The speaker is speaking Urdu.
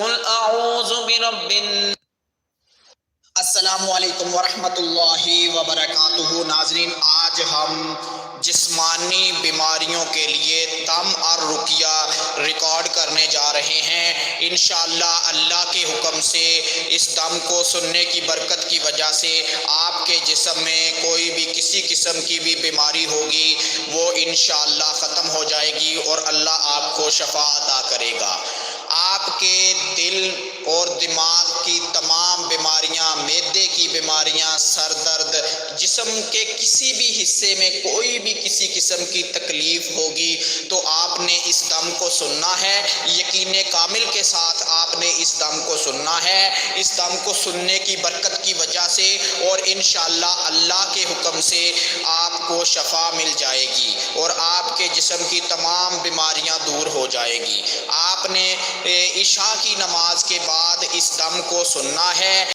قل اعوذ برب السلام علیکم ورحمۃ اللہ وبرکاتہ۔ ناظرین، آج ہم جسمانی بیماریوں کے لیے دم اور رقیہ ریکارڈ کرنے جا رہے ہیں۔ انشاءاللہ اللہ کے حکم سے اس دم کو سننے کی برکت کی وجہ سے آپ کے جسم میں کوئی بھی کسی قسم کی بھی بیماری ہوگی وہ انشاءاللہ ختم ہو جائے گی اور اللہ آپ کو شفا عطا کرے گا۔ آپ کے دل اور دماغ کی تمام بیماریاں، معدے کی بیماریاں، سر درد، جسم کے کسی بھی حصے میں کوئی بھی کسی قسم کی تکلیف ہوگی تو آپ نے اس دم کو سننا ہے۔ یقین کامل کے ساتھ آپ نے اس دم کو سننا ہے۔ اس دم کو سننے کی برکت کی وجہ سے اور انشاءاللہ اللہ کے حکم سے آپ کو شفا مل جائے گی اور آپ کے جسم کی تمام بیماریاں دور ہو جائے گی۔ آپ نے عشاء کی نماز کے بعد اس دم کو سننا ہے۔